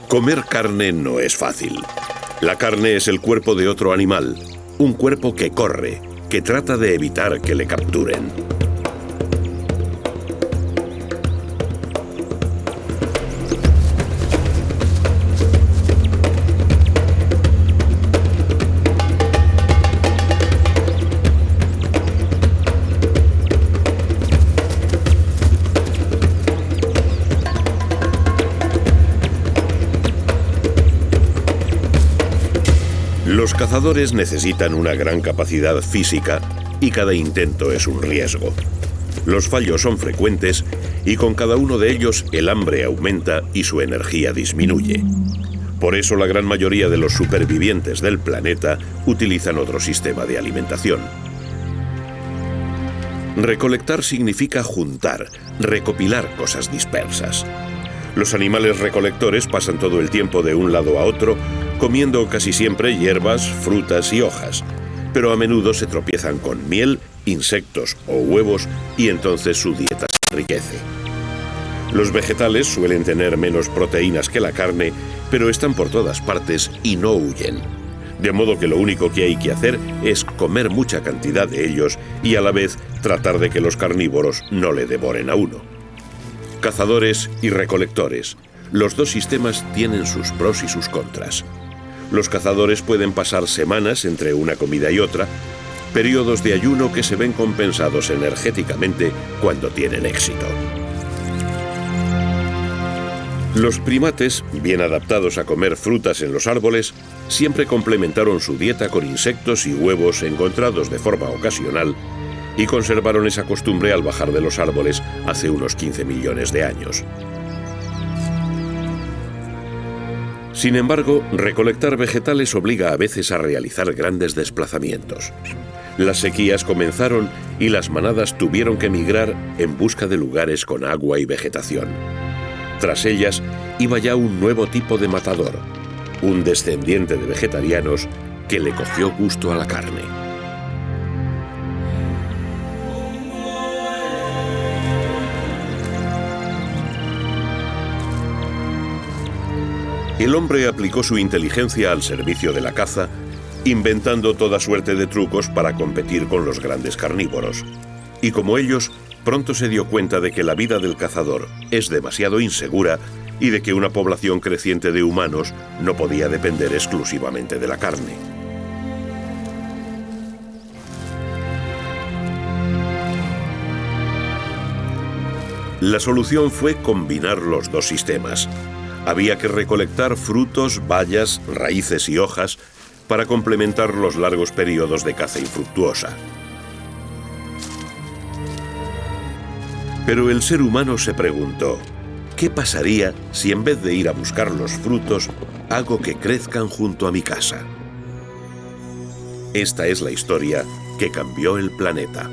Comer carne no es fácil. La carne es el cuerpo de otro animal, un cuerpo que corre, que trata de evitar que le capturen. Los cazadores necesitan una gran capacidad física y cada intento es un riesgo. Los fallos son frecuentes y con cada uno de ellos el hambre aumenta y su energía disminuye. Por eso la gran mayoría de los supervivientes del planeta utilizan otro sistema de alimentación. Recolectar significa juntar, recopilar cosas dispersas. Los animales recolectores pasan todo el tiempo de un lado a otro, comiendo casi siempre hierbas, frutas y hojas, pero a menudo se tropiezan con miel, insectos o huevos y entonces su dieta se enriquece. Los vegetales suelen tener menos proteínas que la carne, pero están por todas partes y no huyen. De modo que lo único que hay que hacer es comer mucha cantidad de ellos y a la vez tratar de que los carnívoros no le devoren a uno. Cazadores y recolectores. Los dos sistemas tienen sus pros y sus contras. Los cazadores pueden pasar semanas entre una comida y otra, periodos de ayuno que se ven compensados energéticamente cuando tienen éxito. Los primates, bien adaptados a comer frutas en los árboles, siempre complementaron su dieta con insectos y huevos encontrados de forma ocasional y conservaron esa costumbre al bajar de los árboles hace unos 15 millones de años. Sin embargo, recolectar vegetales obliga a veces a realizar grandes desplazamientos. Las sequías comenzaron y las manadas tuvieron que migrar en busca de lugares con agua y vegetación. Tras ellas, iba ya un nuevo tipo de matador, un descendiente de vegetarianos que le cogió gusto a la carne. El hombre aplicó su inteligencia al servicio de la caza, inventando toda suerte de trucos para competir con los grandes carnívoros. Y como ellos, pronto se dio cuenta de que la vida del cazador es demasiado insegura y de que una población creciente de humanos no podía depender exclusivamente de la carne. La solución fue combinar los dos sistemas. Había que recolectar frutos, bayas, raíces y hojas para complementar los largos periodos de caza infructuosa. Pero el ser humano se preguntó, ¿qué pasaría si en vez de ir a buscar los frutos, hago que crezcan junto a mi casa? Esta es la historia que cambió el planeta.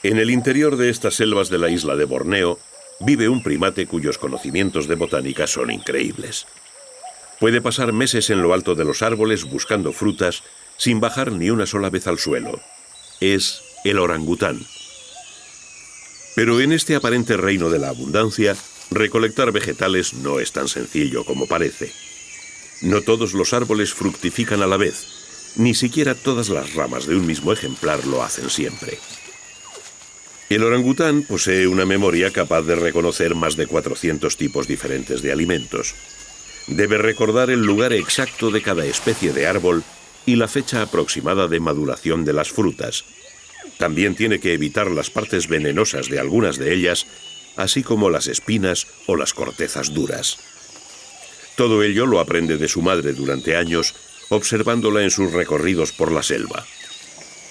En el interior de estas selvas de la isla de Borneo vive un primate cuyos conocimientos de botánica son increíbles. Puede pasar meses en lo alto de los árboles buscando frutas sin bajar ni una sola vez al suelo. Es el orangután. Pero en este aparente reino de la abundancia, recolectar vegetales no es tan sencillo como parece. No todos los árboles fructifican a la vez, ni siquiera todas las ramas de un mismo ejemplar lo hacen siempre. El orangután posee una memoria capaz de reconocer más de 400 tipos diferentes de alimentos. Debe recordar el lugar exacto de cada especie de árbol y la fecha aproximada de maduración de las frutas. También tiene que evitar las partes venenosas de algunas de ellas, así como las espinas o las cortezas duras. Todo ello lo aprende de su madre durante años, observándola en sus recorridos por la selva.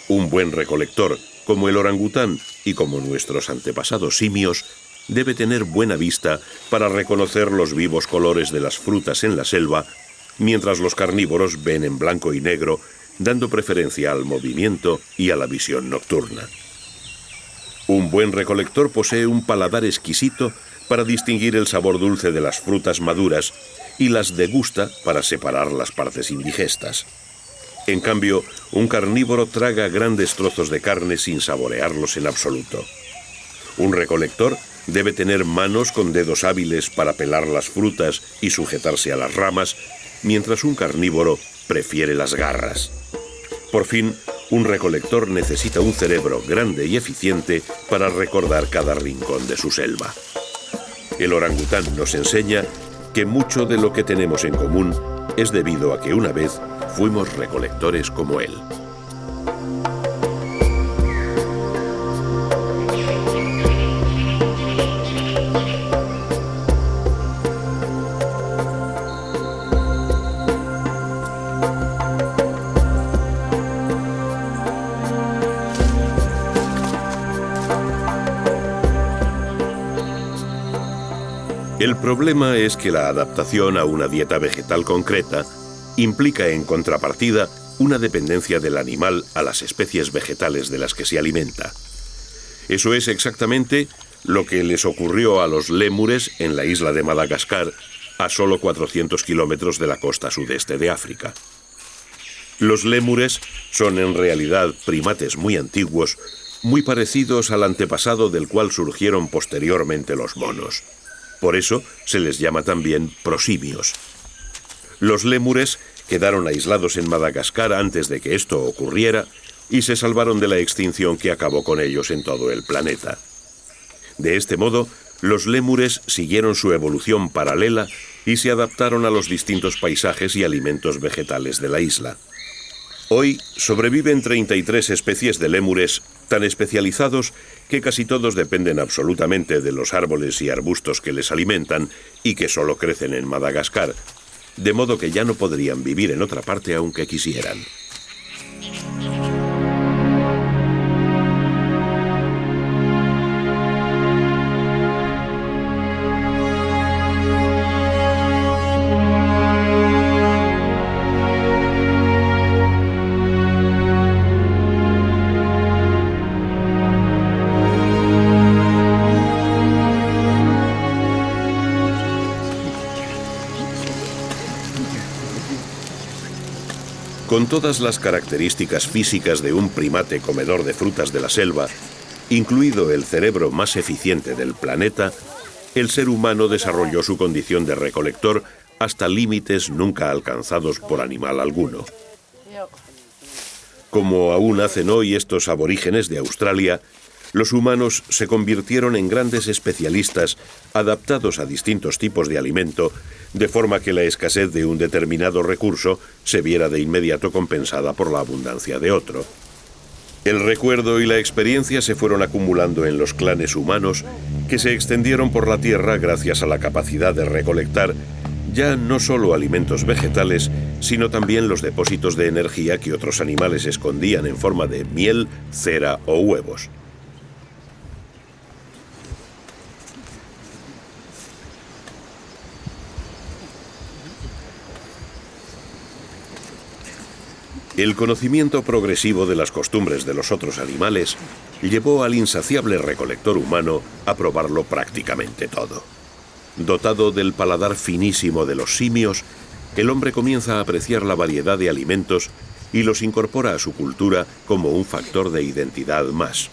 Un buen recolector, como el orangután y como nuestros antepasados simios, debe tener buena vista para reconocer los vivos colores de las frutas en la selva, mientras los carnívoros ven en blanco y negro, dando preferencia al movimiento y a la visión nocturna. Un buen recolector posee un paladar exquisito para distinguir el sabor dulce de las frutas maduras y las degusta para separar las partes indigestas. En cambio, un carnívoro traga grandes trozos de carne sin saborearlos en absoluto. Un recolector debe tener manos con dedos hábiles para pelar las frutas y sujetarse a las ramas, mientras un carnívoro prefiere las garras. Por fin, un recolector necesita un cerebro grande y eficiente para recordar cada rincón de su selva. El orangután nos enseña que mucho de lo que tenemos en común es debido a que una vez fuimos recolectores como él. El problema es que la adaptación a una dieta vegetal concreta implica en contrapartida una dependencia del animal a las especies vegetales de las que se alimenta. Eso es exactamente lo que les ocurrió a los lémures en la isla de Madagascar, a solo 400 kilómetros de la costa sudeste de África. Los lémures son en realidad primates muy antiguos, muy parecidos al antepasado del cual surgieron posteriormente los monos. Por eso se les llama también prosimios. Los lémures quedaron aislados en Madagascar antes de que esto ocurriera y se salvaron de la extinción que acabó con ellos en todo el planeta. De este modo, los lémures siguieron su evolución paralela y se adaptaron a los distintos paisajes y alimentos vegetales de la isla. Hoy sobreviven 33 especies de lémures tan especializados que casi todos dependen absolutamente de los árboles y arbustos que les alimentan y que solo crecen en Madagascar, de modo que ya no podrían vivir en otra parte aunque quisieran. Con todas las características físicas de un primate comedor de frutas de la selva, incluido el cerebro más eficiente del planeta, el ser humano desarrolló su condición de recolector hasta límites nunca alcanzados por animal alguno. Como aún hacen hoy estos aborígenes de Australia, los humanos se convirtieron en grandes especialistas adaptados a distintos tipos de alimento, de forma que la escasez de un determinado recurso se viera de inmediato compensada por la abundancia de otro. El recuerdo y la experiencia se fueron acumulando en los clanes humanos que se extendieron por la tierra gracias a la capacidad de recolectar ya no solo alimentos vegetales, sino también los depósitos de energía que otros animales escondían en forma de miel, cera o huevos. El conocimiento progresivo de las costumbres de los otros animales llevó al insaciable recolector humano a probarlo prácticamente todo. Dotado del paladar finísimo de los simios, el hombre comienza a apreciar la variedad de alimentos y los incorpora a su cultura como un factor de identidad más.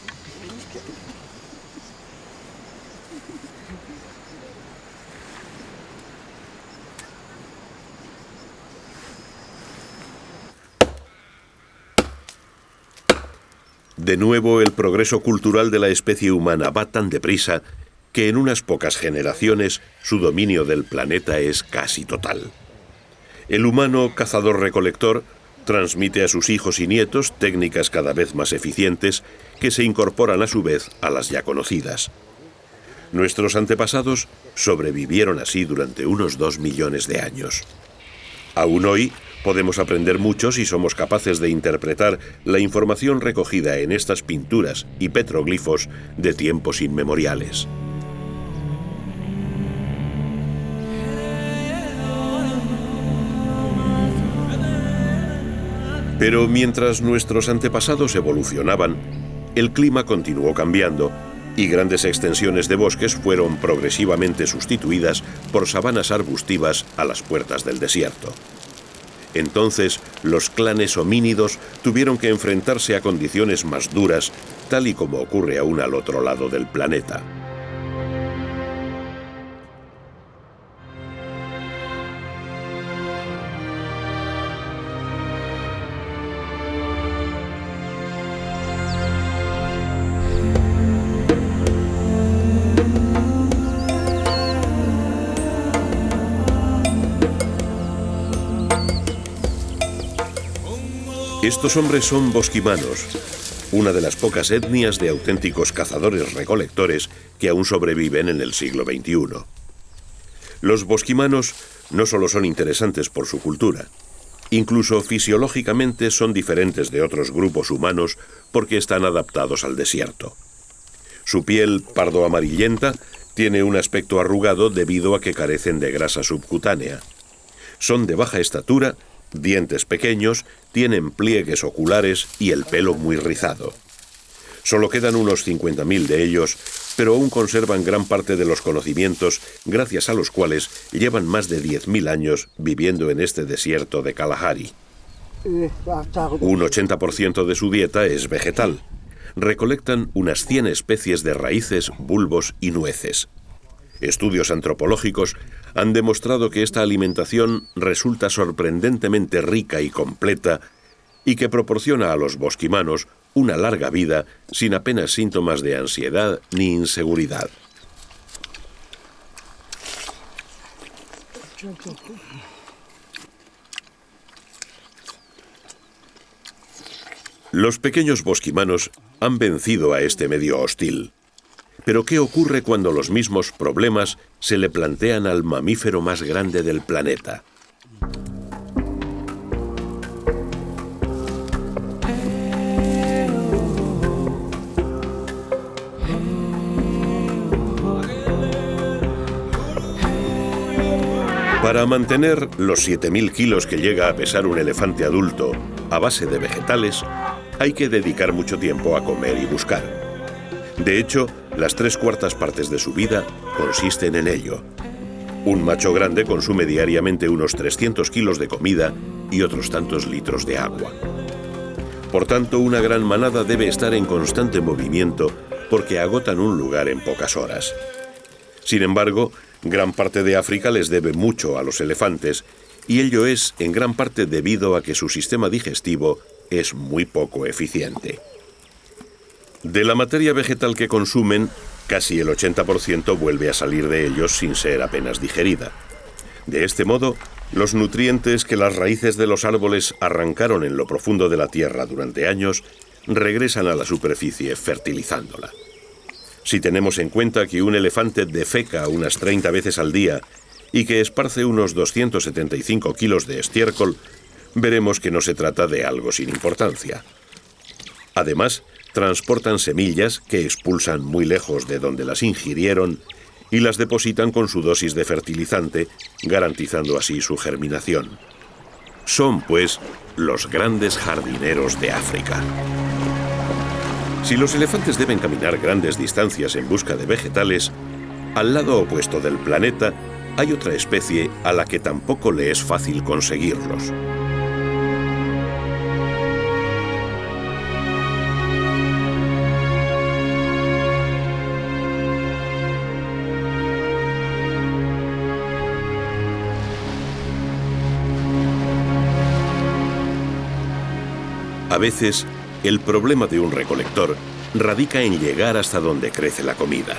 De nuevo, el progreso cultural de la especie humana va tan deprisa que en unas pocas generaciones su dominio del planeta es casi total. El humano cazador-recolector transmite a sus hijos y nietos técnicas cada vez más eficientes que se incorporan a su vez a las ya conocidas. Nuestros antepasados sobrevivieron así durante unos 2 millones de años. Aún hoy podemos aprender mucho si somos capaces de interpretar la información recogida en estas pinturas y petroglifos de tiempos inmemoriales. Pero mientras nuestros antepasados evolucionaban, el clima continuó cambiando y grandes extensiones de bosques fueron progresivamente sustituidas por sabanas arbustivas a las puertas del desierto. Entonces, los clanes homínidos tuvieron que enfrentarse a condiciones más duras, tal y como ocurre aún al otro lado del planeta. Estos hombres son bosquimanos, una de las pocas etnias de auténticos cazadores-recolectores que aún sobreviven en el siglo XXI. Los bosquimanos no solo son interesantes por su cultura, incluso fisiológicamente son diferentes de otros grupos humanos porque están adaptados al desierto. Su piel pardo-amarillenta tiene un aspecto arrugado debido a que carecen de grasa subcutánea. Son de baja estatura, dientes pequeños, tienen pliegues oculares y el pelo muy rizado. Solo quedan unos 50.000 de ellos, pero aún conservan gran parte de los conocimientos gracias a los cuales llevan más de 10.000 años viviendo en este desierto de Kalahari. Un 80% de su dieta es vegetal. Recolectan unas 100 especies de raíces, bulbos y nueces. Estudios antropológicos han demostrado que esta alimentación resulta sorprendentemente rica y completa y que proporciona a los bosquimanos una larga vida sin apenas síntomas de ansiedad ni inseguridad. Los pequeños bosquimanos han vencido a este medio hostil. Pero ¿qué ocurre cuando los mismos problemas se le plantean al mamífero más grande del planeta? Para mantener los 7.000 kilos que llega a pesar un elefante adulto a base de vegetales, hay que dedicar mucho tiempo a comer y buscar. De hecho, las 3/4 partes de su vida consisten en ello. Un macho grande consume diariamente unos 300 kilos de comida y otros tantos litros de agua. Por tanto, una gran manada debe estar en constante movimiento porque agotan un lugar en pocas horas. Sin embargo, gran parte de África les debe mucho a los elefantes y ello es en gran parte debido a que su sistema digestivo es muy poco eficiente. De la materia vegetal que consumen, casi el 80% vuelve a salir de ellos sin ser apenas digerida. De este modo, los nutrientes que las raíces de los árboles arrancaron en lo profundo de la tierra durante años regresan a la superficie fertilizándola. Si tenemos en cuenta que un elefante defeca unas 30 veces al día y que esparce unos 275 kilos de estiércol, veremos que no se trata de algo sin importancia. Además, transportan semillas que expulsan muy lejos de donde las ingirieron y las depositan con su dosis de fertilizante, garantizando así su germinación. Son, pues, los grandes jardineros de África. Si los elefantes deben caminar grandes distancias en busca de vegetales, al lado opuesto del planeta hay otra especie a la que tampoco le es fácil conseguirlos. A veces, el problema de un recolector radica en llegar hasta donde crece la comida.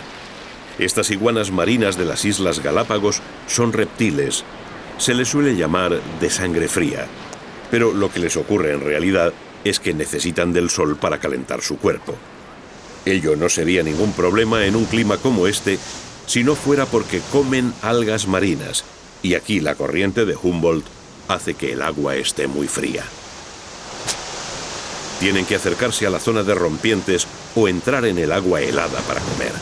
Estas iguanas marinas de las Islas Galápagos son reptiles. Se les suele llamar de sangre fría, pero lo que les ocurre en realidad es que necesitan del sol para calentar su cuerpo. Ello no sería ningún problema en un clima como este si no fuera porque comen algas marinas, y aquí la corriente de Humboldt hace que el agua esté muy fría. Tienen que acercarse a la zona de rompientes o entrar en el agua helada para comer.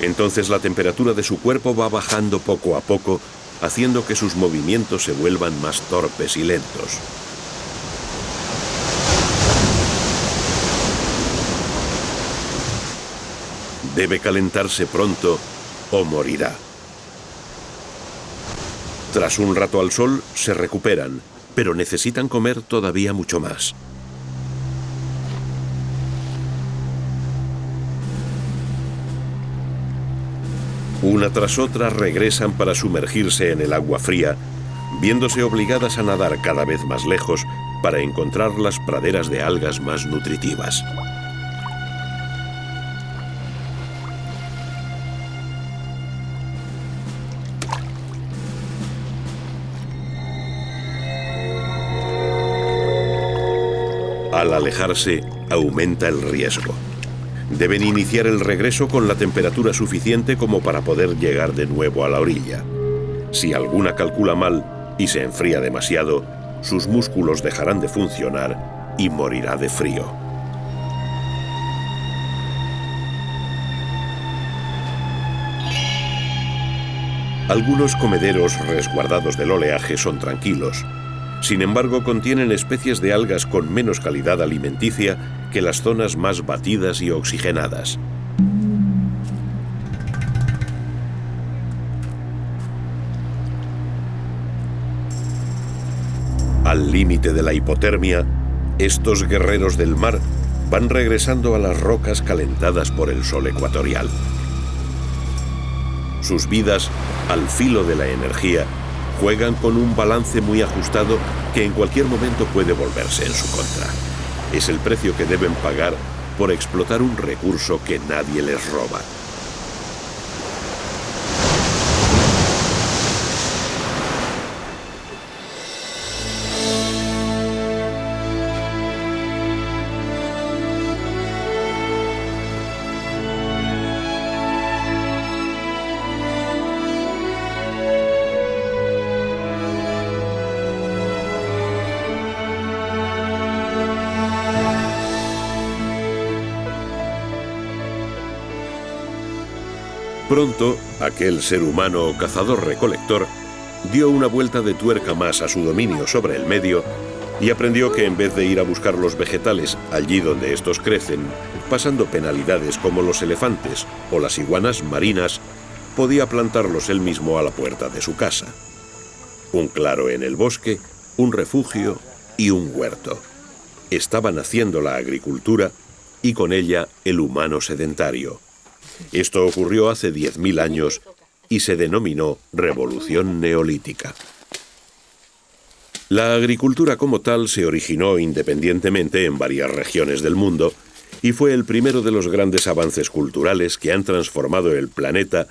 Entonces la temperatura de su cuerpo va bajando poco a poco, haciendo que sus movimientos se vuelvan más torpes y lentos. Debe calentarse pronto o morirá. Tras un rato al sol, se recuperan, pero necesitan comer todavía mucho más. Una tras otra regresan para sumergirse en el agua fría, viéndose obligadas a nadar cada vez más lejos para encontrar las praderas de algas más nutritivas. Al alejarse, aumenta el riesgo. Deben iniciar el regreso con la temperatura suficiente como para poder llegar de nuevo a la orilla. Si alguna calcula mal y se enfría demasiado, sus músculos dejarán de funcionar y morirá de frío. Algunos comederos resguardados del oleaje son tranquilos. Sin embargo, contienen especies de algas con menos calidad alimenticia que las zonas más batidas y oxigenadas. Al límite de la hipotermia, estos guerreros del mar van regresando a las rocas calentadas por el sol ecuatorial. Sus vidas, al filo de la energía, juegan con un balance muy ajustado que en cualquier momento puede volverse en su contra. Es el precio que deben pagar por explotar un recurso que nadie les roba. Pronto, aquel ser humano cazador-recolector dio una vuelta de tuerca más a su dominio sobre el medio y aprendió que en vez de ir a buscar los vegetales allí donde estos crecen, pasando penalidades como los elefantes o las iguanas marinas, podía plantarlos él mismo a la puerta de su casa. Un claro en el bosque, un refugio y un huerto. Estaban haciendo la agricultura y con ella el humano sedentario. Esto ocurrió hace 10.000 años y se denominó Revolución Neolítica. La agricultura como tal se originó independientemente en varias regiones del mundo y fue el primero de los grandes avances culturales que han transformado el planeta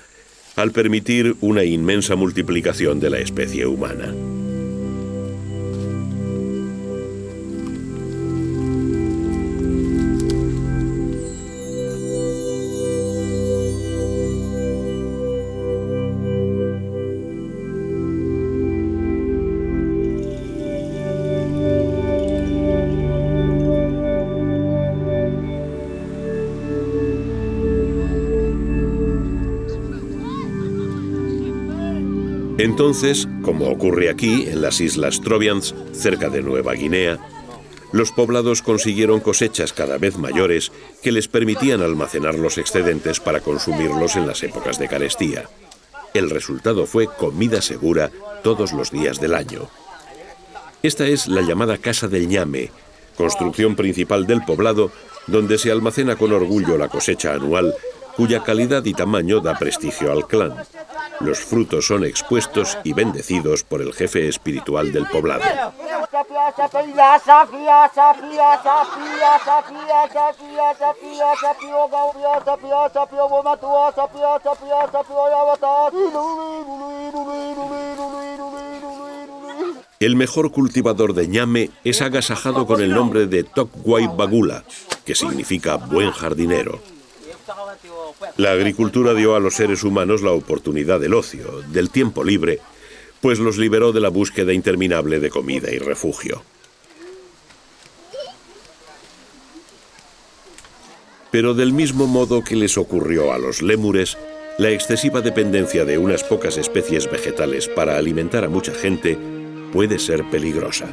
al permitir una inmensa multiplicación de la especie humana. Entonces, como ocurre aquí, en las islas Trobriand, cerca de Nueva Guinea, los poblados consiguieron cosechas cada vez mayores que les permitían almacenar los excedentes para consumirlos en las épocas de carestía. El resultado fue comida segura todos los días del año. Esta es la llamada Casa del Ñame, construcción principal del poblado, donde se almacena con orgullo la cosecha anual, cuya calidad y tamaño da prestigio al clan. Los frutos son expuestos y bendecidos por el jefe espiritual del poblado. El mejor cultivador de ñame es agasajado con el nombre de Tokwai Bagula, que significa buen jardinero. La agricultura dio a los seres humanos la oportunidad del ocio, del tiempo libre, pues los liberó de la búsqueda interminable de comida y refugio. Pero del mismo modo que les ocurrió a los lémures, la excesiva dependencia de unas pocas especies vegetales para alimentar a mucha gente puede ser peligrosa.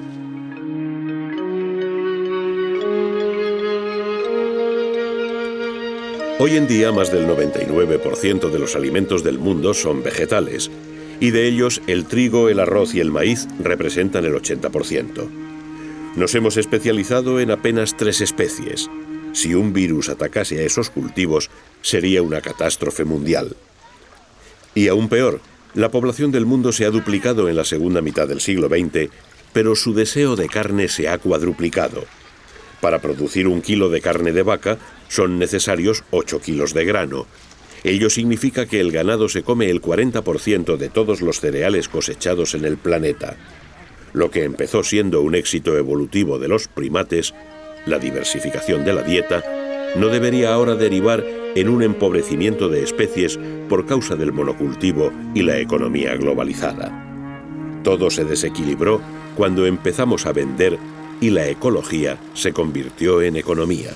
Hoy en día más del 99% de los alimentos del mundo son vegetales, y de ellos el trigo, el arroz y el maíz representan el 80%. Nos hemos especializado en apenas 3 especies. Si un virus atacase a esos cultivos, sería una catástrofe mundial. Y aún peor, la población del mundo se ha duplicado en la segunda mitad del siglo XX, pero su deseo de carne se ha cuadruplicado. Para producir 1 kilo de carne de vaca son necesarios 8 kilos de grano. Ello significa que el ganado se come el 40% de todos los cereales cosechados en el planeta. Lo que empezó siendo un éxito evolutivo de los primates, la diversificación de la dieta, no debería ahora derivar en un empobrecimiento de especies por causa del monocultivo y la economía globalizada. Todo se desequilibró cuando empezamos a vender y la ecología se convirtió en economía.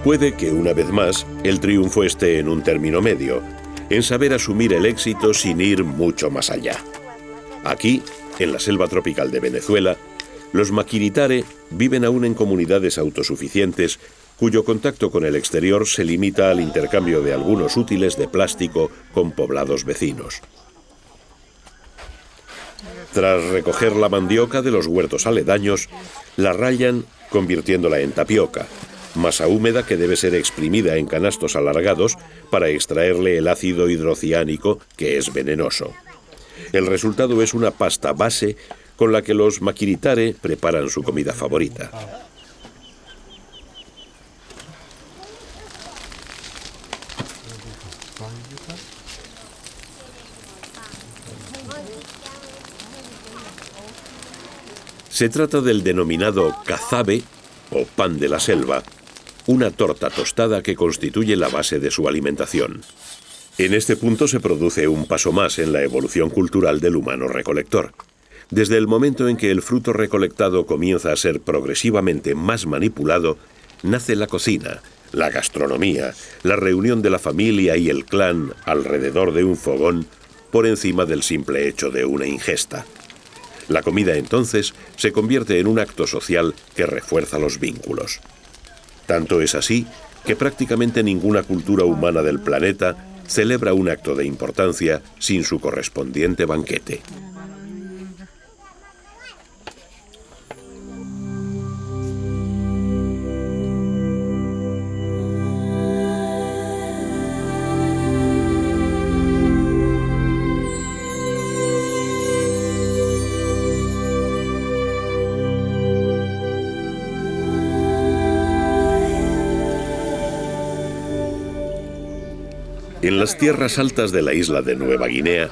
Puede que, una vez más, el triunfo esté en un término medio, en saber asumir el éxito sin ir mucho más allá. Aquí, en la selva tropical de Venezuela, los maquiritare viven aún en comunidades autosuficientes cuyo contacto con el exterior se limita al intercambio de algunos útiles de plástico con poblados vecinos. Tras recoger la mandioca de los huertos aledaños, la rayan convirtiéndola en tapioca, masa húmeda que debe ser exprimida en canastos alargados para extraerle el ácido hidrociánico, que es venenoso. El resultado es una pasta base con la que los maquiritare preparan su comida favorita. Se trata del denominado cazabe, o pan de la selva, una torta tostada que constituye la base de su alimentación. En este punto se produce un paso más en la evolución cultural del humano recolector. Desde el momento en que el fruto recolectado comienza a ser progresivamente más manipulado, nace la cocina, la gastronomía, la reunión de la familia y el clan alrededor de un fogón por encima del simple hecho de una ingesta. La comida entonces se convierte en un acto social que refuerza los vínculos. Tanto es así que prácticamente ninguna cultura humana del planeta celebra un acto de importancia sin su correspondiente banquete. En las tierras altas de la isla de Nueva Guinea,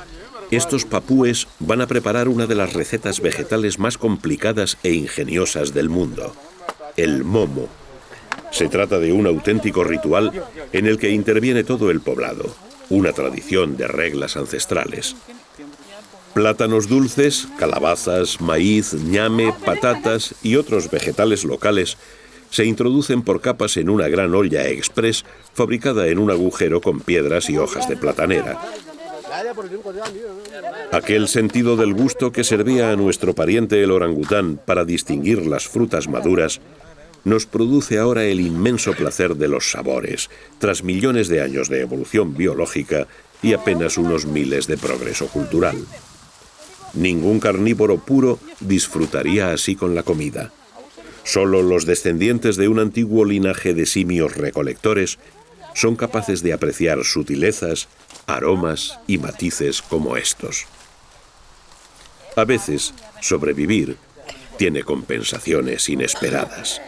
estos papúes van a preparar una de las recetas vegetales más complicadas e ingeniosas del mundo, el momo. Se trata de un auténtico ritual en el que interviene todo el poblado, una tradición de reglas ancestrales. Plátanos dulces, calabazas, maíz, ñame, patatas y otros vegetales locales se introducen por capas en una gran olla express fabricada en un agujero con piedras y hojas de platanera. Aquel sentido del gusto que servía a nuestro pariente el orangután para distinguir las frutas maduras nos produce ahora el inmenso placer de los sabores, tras millones de años de evolución biológica y apenas unos miles de progreso cultural. Ningún carnívoro puro disfrutaría así con la comida. Solo los descendientes de un antiguo linaje de simios recolectores son capaces de apreciar sutilezas, aromas y matices como estos. A veces, sobrevivir tiene compensaciones inesperadas.